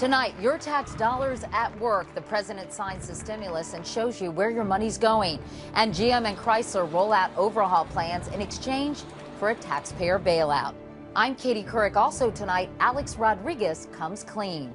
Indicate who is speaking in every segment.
Speaker 1: Tonight, your tax dollars at work. The president signs the stimulus and shows you where your money's going. And GM and Chrysler roll out overhaul plans in exchange for a taxpayer bailout. I'm Katie Couric. Also tonight, Alex Rodriguez comes clean.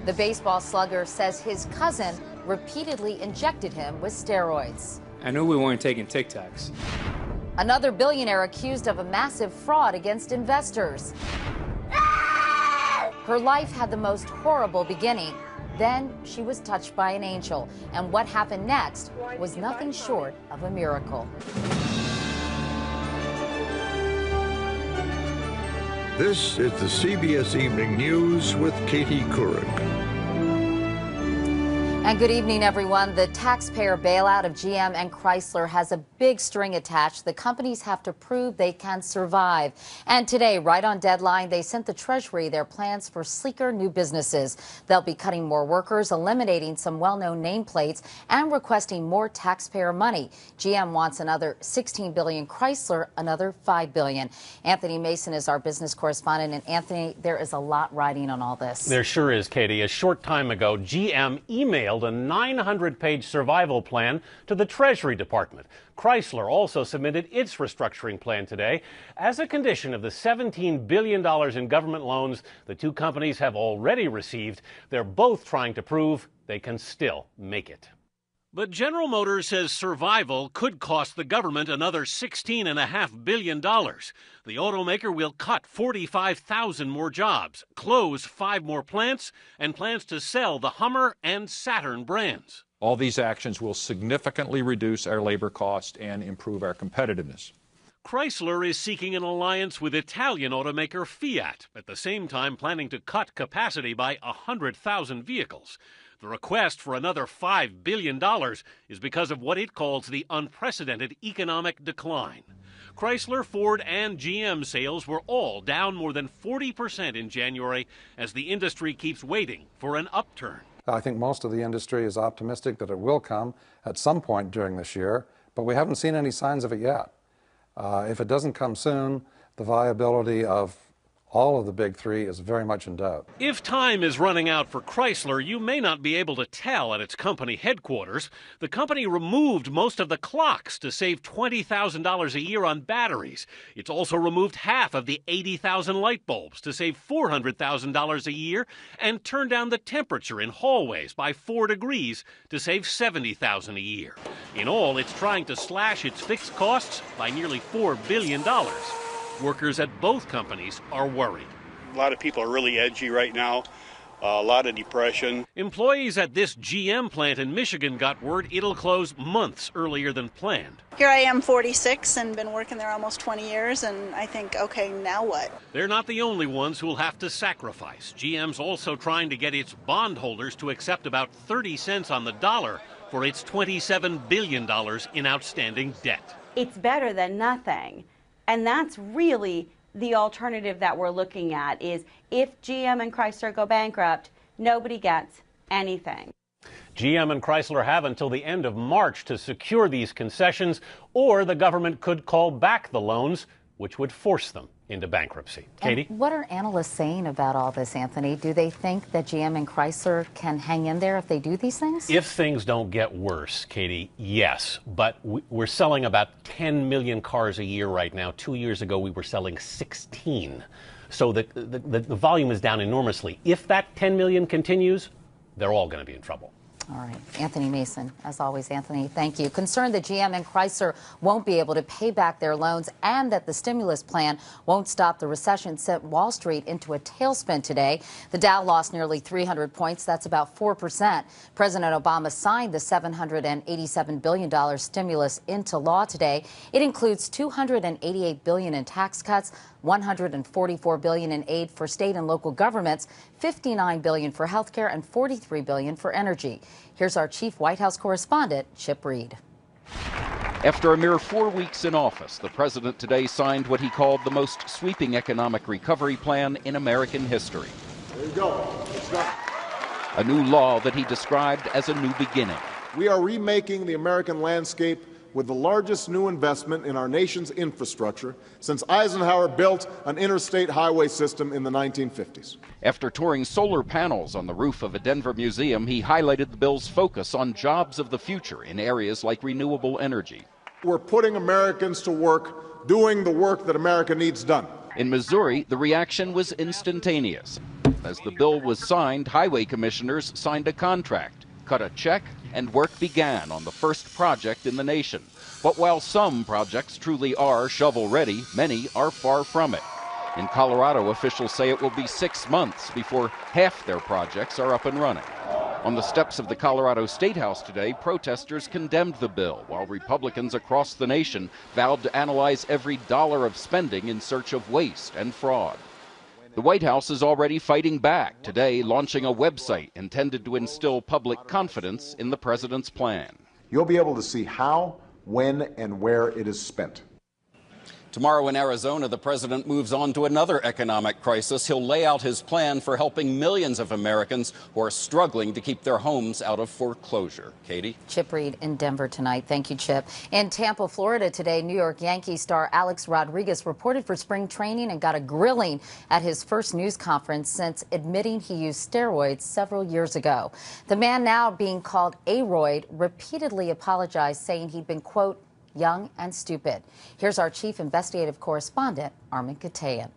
Speaker 1: The baseball slugger says his cousin repeatedly injected him with steroids.
Speaker 2: I knew we weren't taking Tic Tacs.
Speaker 1: Another billionaire accused of a massive fraud against investors. Her life had the most horrible beginning. Then she was touched by an angel. And what happened next was nothing short of a miracle.
Speaker 3: This is the CBS Evening News with Katie Couric.
Speaker 1: And good evening, everyone. The taxpayer bailout of GM and Chrysler has a big string attached. The companies have to prove they can survive. And today, right on deadline, they sent the Treasury their plans for sleeker new businesses. They'll be cutting more workers, eliminating some well-known nameplates, and requesting more taxpayer money. GM wants another $16 billion, Chrysler another $5 billion. Anthony Mason is our business correspondent. And Anthony, there is a lot riding on all this.
Speaker 4: There sure is, Katie. A short time ago, GM emailed a 900-page survival plan to the Treasury Department. Chrysler also submitted its restructuring plan today. As a condition of the $17 billion in government loans the two companies have already received, they're both trying to prove they can still make it. But General Motors says survival could cost the government another $16.5 billion. The automaker will cut 45,000 more jobs, close 5 more plants, and plans to sell the Hummer and Saturn brands.
Speaker 5: All these actions will significantly reduce our labor cost and improve our competitiveness.
Speaker 4: Chrysler is seeking an alliance with Italian automaker Fiat, at the same time planning to cut capacity by 100,000 vehicles. The request for another $5 billion is because of what it calls the unprecedented economic decline. Chrysler, Ford, and GM sales were all down more than 40% in January as the industry keeps waiting for an upturn.
Speaker 6: I think most of the industry is optimistic that it will come at some point during this year, but we haven't seen any signs of it yet. If it doesn't come soon, the viability of all of the big three is very much in doubt.
Speaker 4: If time is running out for Chrysler, you may not be able to tell at its company headquarters. The company removed most of the clocks to save $20,000 a year on batteries. It's also removed half of the 80,000 light bulbs to save $400,000 a year and turned down the temperature in hallways by 4 degrees to save $70,000 a year. In all, it's trying to slash its fixed costs by nearly $4 billion. Workers at both companies are worried.
Speaker 7: A lot of people are really edgy right now, a lot of depression.
Speaker 4: Employees at this GM plant in Michigan got word it'll close months earlier than planned.
Speaker 8: Here I am, 46, and been working there almost 20 years, and I think, okay, now what?
Speaker 4: They're not the only ones who'll have to sacrifice. GM's also trying to get its bondholders to accept about 30 cents on the dollar for its $27 billion in outstanding debt.
Speaker 9: It's better than nothing. And that's really the alternative that we're looking at, is if GM and Chrysler go bankrupt, nobody gets anything.
Speaker 4: GM and Chrysler have until the end of March to secure these concessions, or the government could call back the loans, which would force them into bankruptcy. Katie?
Speaker 1: And what are analysts saying about all this, Anthony? Do they think that GM and Chrysler can hang in there if they do these things?
Speaker 4: If things don't get worse, Katie, yes. But we're selling about 10 million cars a year right now. 2 years ago, we were selling 16. So the volume is down enormously. If that 10 million continues, they're all going to be in trouble.
Speaker 1: All right. Anthony Mason, as always, Anthony, thank you. Concerned that GM and Chrysler won't be able to pay back their loans and that the stimulus plan won't stop the recession sent Wall Street into a tailspin today. The Dow lost nearly 300 points. That's about 4%. President Obama signed the $787 billion stimulus into law today. It includes $288 billion in tax cuts, $144 billion in aid for state and local governments, $59 billion for health care, and $43 billion for energy. Here's our chief White House correspondent, Chip Reed.
Speaker 10: After a mere 4 weeks in office, the president today signed what he called the most sweeping economic recovery plan in American history.
Speaker 11: There you go. Let's go.
Speaker 10: A new law that he described as a new beginning.
Speaker 11: We are remaking the American landscape with the largest new investment in our nation's infrastructure since Eisenhower built an interstate highway system in the 1950s.
Speaker 10: After touring solar panels on the roof of a Denver museum, he highlighted the bill's focus on jobs of the future in areas like renewable energy.
Speaker 11: We're putting Americans to work, doing the work that America needs done.
Speaker 10: In Missouri, the reaction was instantaneous. As the bill was signed, highway commissioners signed a contract, cut a check, and work began on the first project in the nation. But while some projects truly are shovel-ready, many are far from it. In Colorado, officials say it will be 6 months before half their projects are up and running. On the steps of the Colorado State House today, protesters condemned the bill, while Republicans across the nation vowed to analyze every dollar of spending in search of waste and fraud. The White House is already fighting back, today launching a website intended to instill public confidence in the president's plan.
Speaker 11: You'll be able to see how, when, and where it is spent.
Speaker 10: Tomorrow in Arizona, the president moves on to another economic crisis. He'll lay out his plan for helping millions of Americans who are struggling to keep their homes out of foreclosure. Katie?
Speaker 1: Chip Reed in Denver tonight. Thank you, Chip. In Tampa, Florida today, New York Yankees star Alex Rodriguez reported for spring training and got a grilling at his first news conference since admitting he used steroids several years ago. The man now being called A-Royd repeatedly apologized, saying he'd been, quote, young and stupid. Here's our chief investigative correspondent, Armin Katayan.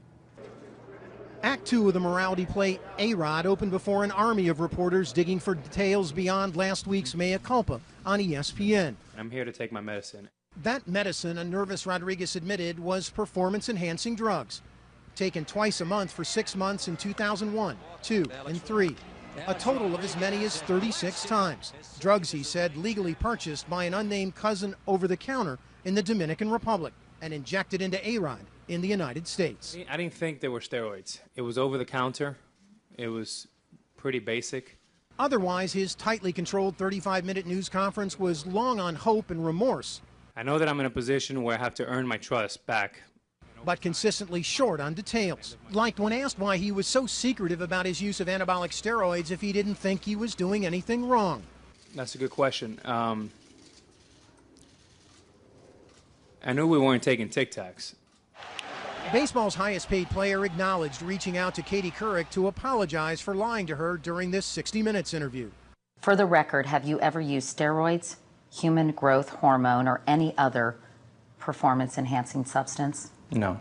Speaker 12: Act 2 of the morality play A-Rod opened before an army of reporters digging for details beyond last week's mea culpa on ESPN.
Speaker 2: I'm here to take my medicine.
Speaker 12: That medicine, a nervous Rodriguez admitted, was performance-enhancing drugs, taken twice a month for 6 months in 2001, 2, and 3. A total of as many as 36 times. Drugs, he said, legally purchased by an unnamed cousin over the counter in the Dominican Republic and injected into A-Rod in the United States.
Speaker 2: I didn't think there were steroids. It was over the counter. It was pretty basic.
Speaker 12: Otherwise, his tightly controlled 35-minute news conference was long on hope and remorse.
Speaker 2: I know that I'm in a position where I have to earn my trust back,
Speaker 12: but consistently short on details. Like when asked why he was so secretive about his use of anabolic steroids if he didn't think he was doing anything wrong.
Speaker 2: That's a good question. I knew we weren't taking Tic Tacs.
Speaker 12: Baseball's highest paid player acknowledged reaching out to Katie Couric to apologize for lying to her during this 60 Minutes interview.
Speaker 1: For the record, have you ever used steroids, human growth hormone, or any other performance-enhancing substance?
Speaker 2: No.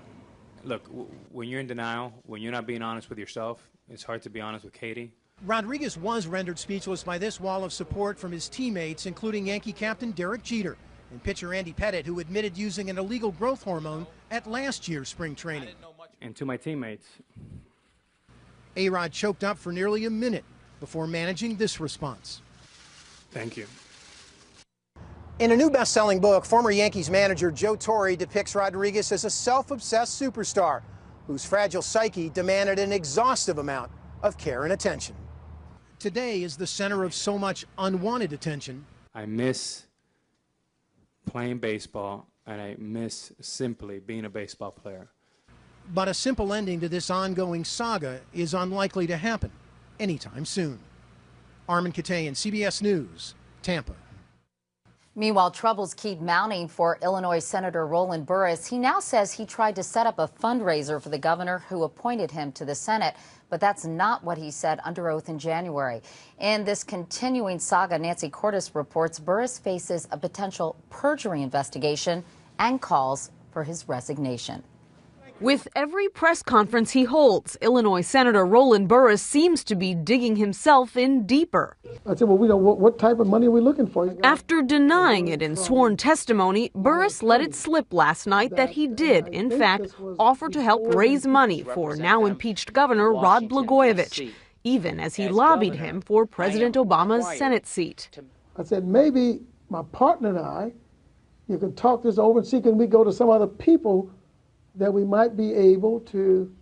Speaker 2: Look, when you're in denial, when you're not being honest with yourself, it's hard to be honest with Katie.
Speaker 12: Rodriguez was rendered speechless by this wall of support from his teammates, including Yankee captain Derek Jeter and pitcher Andy Pettitte, who admitted using an illegal growth hormone at last year's spring training.
Speaker 2: And to my teammates.
Speaker 12: A-Rod choked up for nearly a minute before managing this response.
Speaker 2: Thank you.
Speaker 12: In a new best-selling book, former Yankees manager Joe Torre depicts Rodriguez as a self-obsessed superstar whose fragile psyche demanded an exhaustive amount of care and attention. Today is the center of so much unwanted attention.
Speaker 2: I miss playing baseball, and I miss simply being a baseball player.
Speaker 12: But a simple ending to this ongoing saga is unlikely to happen anytime soon. Armin Katayan, CBS News, Tampa.
Speaker 1: Meanwhile, troubles keep mounting for Illinois Senator Roland Burris. He now says he tried to set up a fundraiser for the governor who appointed him to the Senate, but that's not what he said under oath in January. In this continuing saga, Nancy Cordes reports Burris faces a potential perjury investigation and calls for his resignation.
Speaker 13: With every press conference he holds, Illinois Senator Roland Burris seems to be digging himself in deeper.
Speaker 14: I said, well, we know what type of money are we looking for?
Speaker 13: After denying it in sworn testimony, Burris let it slip last night that he did, in fact, offer to help raise money for now impeached Governor Rod Blagojevich, even as he lobbied him for President Obama's Senate seat.
Speaker 14: I said, maybe my partner and I, you can talk this over and see can we go to some other people that we might be able to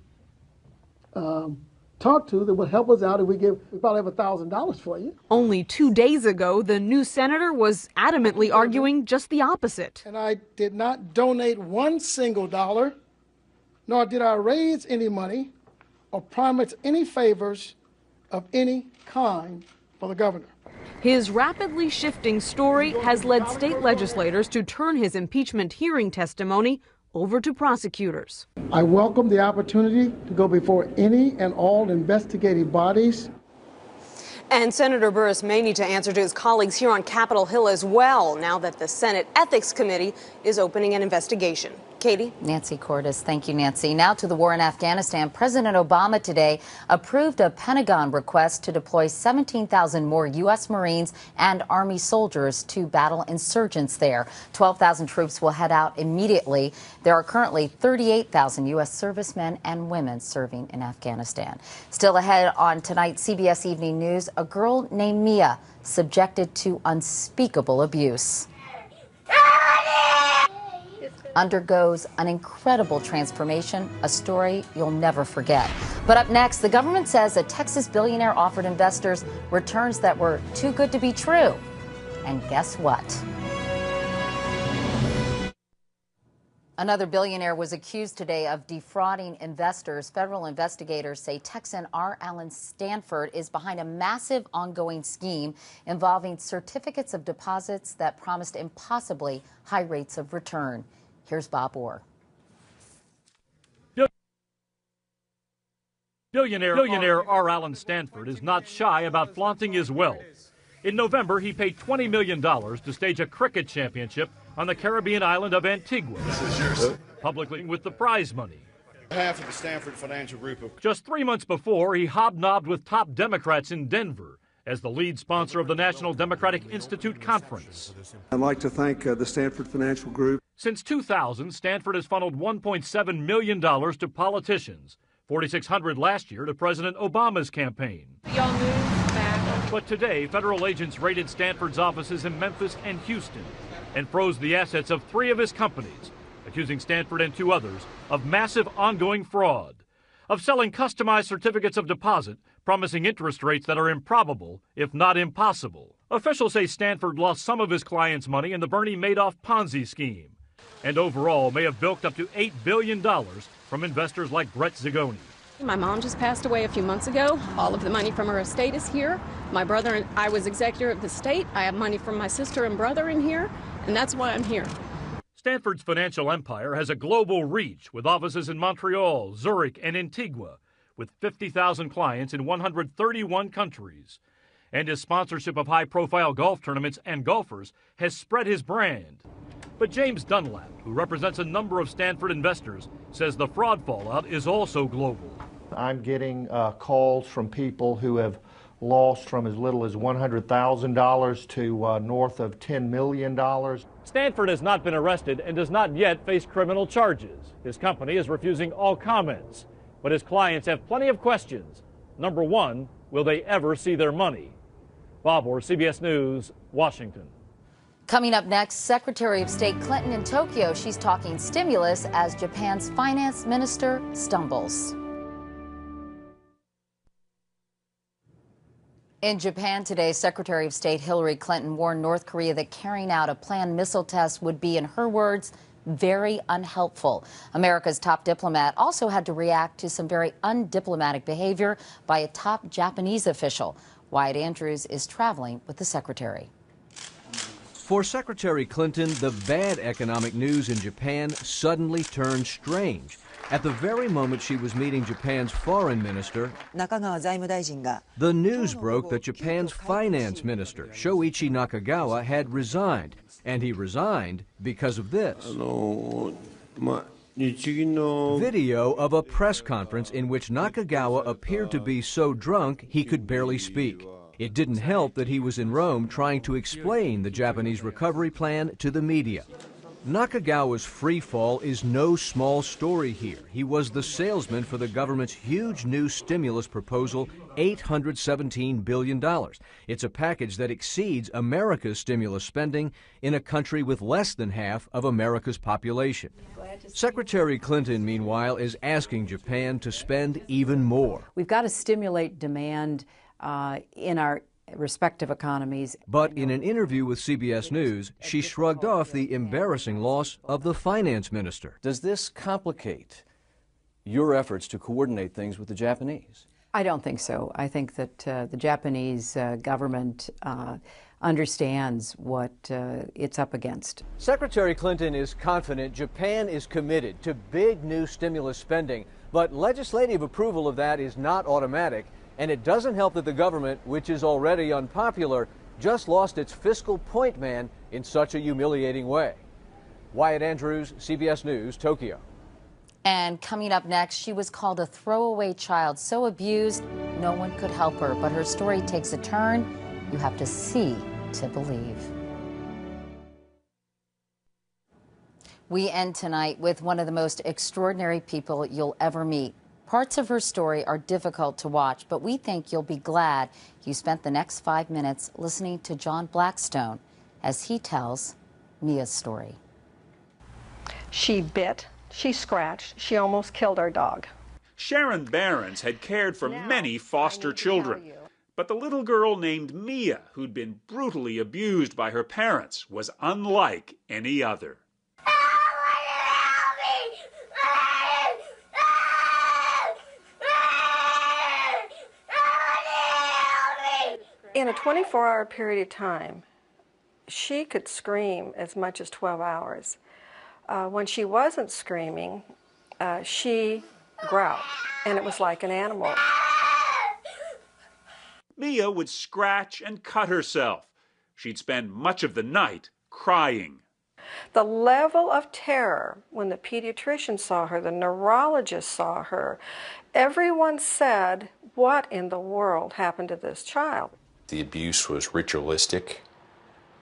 Speaker 14: talk to that would help us out if we probably have $1,000 for you.
Speaker 13: Only 2 days ago, the new senator was adamantly arguing just the opposite.
Speaker 14: And I did not donate one single dollar, nor did I raise any money or promise any favors of any kind for the governor.
Speaker 13: His rapidly shifting story has led state legislators to turn his impeachment hearing testimony over to prosecutors.
Speaker 14: I welcome the opportunity to go before any and all investigative bodies.
Speaker 15: And Senator Burris may need to answer to his colleagues here on Capitol Hill as well, now that the Senate Ethics Committee is opening an investigation. Katie?
Speaker 1: Nancy Cordes. Thank you, Nancy. Now to the war in Afghanistan. President Obama today approved a Pentagon request to deploy 17,000 more U.S. Marines and Army soldiers to battle insurgents there. 12,000 troops will head out immediately. There are currently 38,000 U.S. servicemen and women serving in Afghanistan. Still ahead on tonight's CBS Evening News, a girl named Mia subjected to unspeakable abuse undergoes an incredible transformation, a story you'll never forget. But up next, the government says a Texas billionaire offered investors returns that were too good to be true. And guess what? Another billionaire was accused today of defrauding investors. Federal investigators say Texan R. Allen Stanford is behind a massive ongoing scheme involving certificates of deposits that promised impossibly high rates of return. Here's Bob Orr.
Speaker 16: Billionaire R. Allen Stanford is not shy about flaunting his wealth. In November, he paid $20 million to stage a cricket championship on the Caribbean island of Antigua, publicly with the prize money.
Speaker 17: On behalf of the Stanford Financial Group.
Speaker 16: Just 3 months before, he hobnobbed with top Democrats in Denver as the lead sponsor of the National Democratic Institute Conference.
Speaker 18: I'd like to thank the Stanford Financial Group.
Speaker 16: Since 2000, Stanford has funneled $1.7 million to politicians, $4,600 last year to President Obama's campaign.
Speaker 19: Y'all move back.
Speaker 16: But today, federal agents raided Stanford's offices in Memphis and Houston and froze the assets of 3 of his companies, accusing Stanford and 2 others of massive ongoing fraud, of selling customized certificates of deposit, promising interest rates that are improbable, if not impossible. Officials say Stanford lost some of his clients' money in the Bernie Madoff Ponzi scheme, and overall may have bilked up to $8 billion from investors like Brett Zigoni.
Speaker 19: My mom just passed away a few months ago. All of the money from her estate is here. My brother and I was executor of the estate. I have money from my sister and brother in here, and that's why I'm here.
Speaker 16: Stanford's financial empire has a global reach with offices in Montreal, Zurich, and Antigua, with 50,000 clients in 131 countries. And his sponsorship of high-profile golf tournaments and golfers has spread his brand. But James Dunlap, who represents a number of Stanford investors, says the fraud fallout is also global.
Speaker 20: I'm getting calls from people who have lost from as little as $100,000 to north of $10 million.
Speaker 16: Stanford has not been arrested and does not yet face criminal charges. His company is refusing all comments, but his clients have plenty of questions. Number one, will they ever see their money? Bob Orr, CBS News, Washington.
Speaker 1: Coming up next, Secretary of State Clinton in Tokyo. She's talking stimulus as Japan's finance minister stumbles. In Japan today, Secretary of State Hillary Clinton warned North Korea that carrying out a planned missile test would be, in her words, very unhelpful. America's top diplomat also had to react to some very undiplomatic behavior by a top Japanese official. Wyatt Andrews is traveling with the secretary.
Speaker 21: For Secretary Clinton, the bad economic news in Japan suddenly turned strange. At the very moment she was meeting Japan's foreign minister, the news broke that Japan's finance minister, Shoichi Nakagawa, had resigned. And he resigned because of this. Video of a press conference in which Nakagawa appeared to be so drunk he could barely speak. It didn't help that he was in Rome trying to explain the Japanese recovery plan to the media. Nakagawa's free fall is no small story here. He was the salesman for the government's huge new stimulus proposal, $817 billion. It's a package that exceeds America's stimulus spending in a country with less than half of America's population. Secretary Clinton, meanwhile, is asking Japan to spend even more.
Speaker 22: We've got to stimulate demand in our respective economies.
Speaker 21: But in an interview with CBS News, she shrugged off the embarrassing loss of the finance minister.
Speaker 23: Does this complicate your efforts to coordinate things with the Japanese?
Speaker 22: I don't think so. I think that the Japanese government understands what it's up against.
Speaker 21: Secretary Clinton is confident Japan is committed to big new stimulus spending, but legislative approval of that is not automatic, and it doesn't help that the government, which is already unpopular, just lost its fiscal point man in such a humiliating way. Wyatt Andrews, CBS News, Tokyo.
Speaker 1: And coming up next, she was called a throwaway child, so abused no one could help her. But her story takes a turn you have to see to believe. We end tonight with one of the most extraordinary people you'll ever meet. Parts of her story are difficult to watch, but we think you'll be glad you spent the next 5 minutes listening to John Blackstone as he tells Mia's story.
Speaker 3: She bit, she scratched, she almost killed our dog.
Speaker 5: Sharon Behrens had cared for many foster children, but the little girl named Mia, who'd been brutally abused by her parents, was unlike any other.
Speaker 3: In a 24-hour period of time, she could scream as much as 12 hours. When she wasn't screaming, she growled, and it was like an animal.
Speaker 5: Mia would scratch and cut herself. She'd spend much of the night crying.
Speaker 3: The level of terror when the pediatrician saw her, the neurologist saw her, everyone said, what in the world happened to this child?
Speaker 23: The abuse was ritualistic,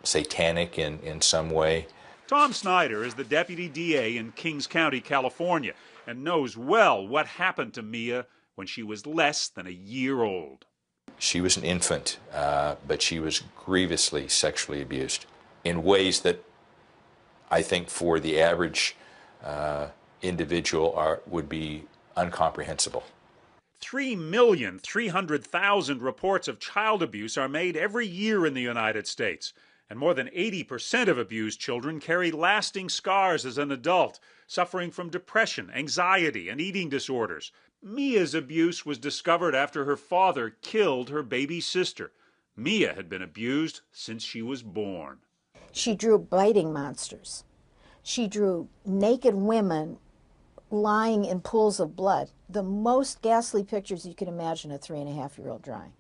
Speaker 23: satanic in some way.
Speaker 5: Tom Snyder is the deputy DA in Kings County, California, and knows well what happened to Mia when she was less than a year old.
Speaker 23: She was an infant, but she was grievously sexually abused in ways that I think for the average individual would be incomprehensible.
Speaker 5: 3,300,000 reports of child abuse are made every year in the United States, and more than 80% of abused children carry lasting scars as an adult, suffering from depression, anxiety, and eating disorders. Mia's abuse was discovered after her father killed her baby sister. Mia had been abused since she was born.
Speaker 24: She drew biting monsters. She drew naked women lying in pools of blood. The most ghastly pictures you can imagine a 3.5-year-old drawing.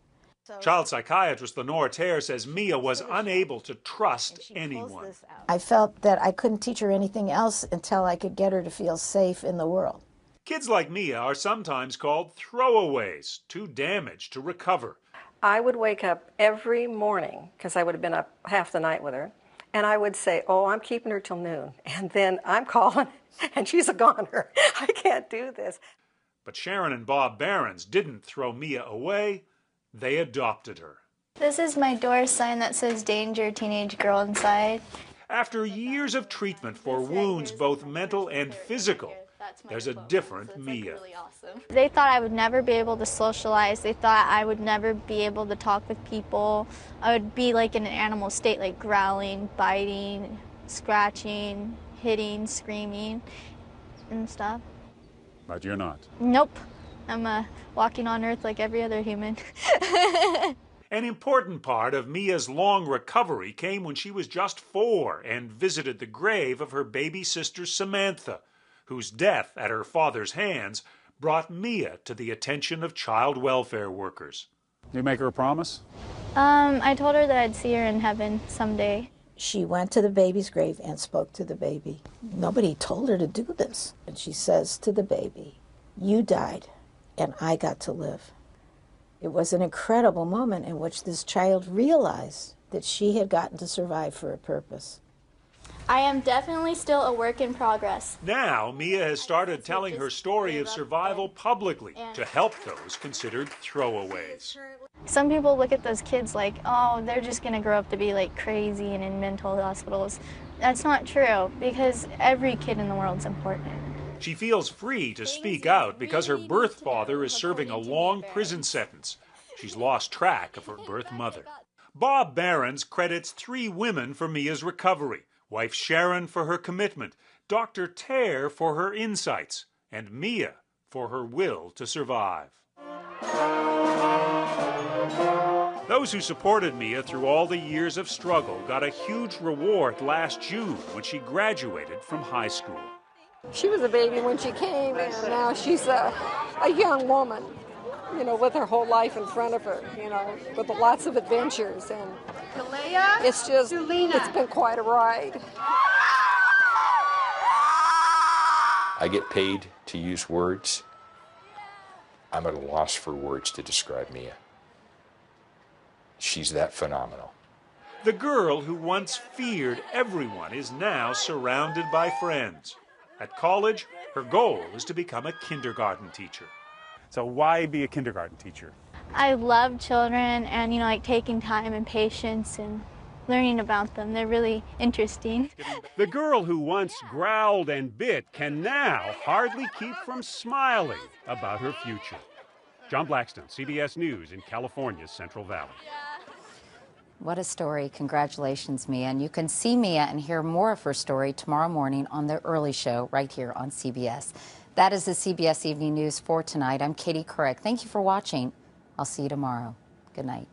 Speaker 5: Child psychiatrist Lenore Terre says Mia was unable to trust anyone.
Speaker 24: I felt that I couldn't teach her anything else until I could get her to feel safe in the world.
Speaker 5: Kids like Mia are sometimes called throwaways, too damaged to recover.
Speaker 3: I would wake up every morning, because I would have been up half the night with her, and I would say, oh, I'm keeping her till noon. And then I'm calling, and she's a goner. I can't do this.
Speaker 5: But Sharon and Bob Behrens didn't throw Mia away. They adopted her.
Speaker 25: This is my door sign that says danger, teenage girl inside.
Speaker 5: After years of treatment for wounds, both mental and physical, there's a different Mia.
Speaker 25: They thought I would never be able to socialize. They thought I would never be able to talk with people. I would be like in an animal state, like growling, biting, scratching, hitting, screaming, and stuff.
Speaker 5: But you're not.
Speaker 25: Nope. I'm walking on earth like every other human.
Speaker 5: An important part of Mia's long recovery came when she was just 4 and visited the grave of her baby sister Samantha, whose death at her father's hands brought Mia to the attention of child welfare workers. Did you make her a promise?
Speaker 25: I told her that I'd see her in heaven someday.
Speaker 24: She went to the baby's grave and spoke to the baby. Nobody told her to do this. And she says to the baby, you died and I got to live. It was an incredible moment in which this child realized that she had gotten to survive for a purpose.
Speaker 25: I am definitely still a work in progress.
Speaker 5: Now, Mia has started telling her story of survival publicly to help those considered throwaways.
Speaker 25: Some people look at those kids like, oh, they're just going to grow up to be like crazy and in mental hospitals. That's not true, because every kid in the world is important.
Speaker 5: She feels free to speak out because her birth father is serving a long prison sentence. She's lost track of her birth mother. Bob Behrens credits 3 women for Mia's recovery. Wife Sharon for her commitment, Dr. Terre for her insights, and Mia for her will to survive. Those who supported Mia through all the years of struggle got a huge reward last June when she graduated from high school.
Speaker 4: She was a baby when she came, and now she's a young woman, you know, with her whole life in front of her, you know, with lots of adventures, and it's been quite a ride.
Speaker 23: I get paid to use words. I'm at a loss for words to describe Mia. She's that phenomenal.
Speaker 5: The girl who once feared everyone is now surrounded by friends. At college, her goal is to become a kindergarten teacher.
Speaker 6: So why be a kindergarten teacher?
Speaker 25: I love children and, like taking time and patience and learning about them. They're really interesting.
Speaker 6: The girl who once growled and bit can now hardly keep from smiling about her future. John Blackstone, CBS News in California's Central Valley.
Speaker 1: What a story. Congratulations, Mia. And you can see Mia and hear more of her story tomorrow morning on The Early Show right here on CBS. That is the CBS Evening News for tonight. I'm Katie Couric. Thank you for watching. I'll see you tomorrow. Good night.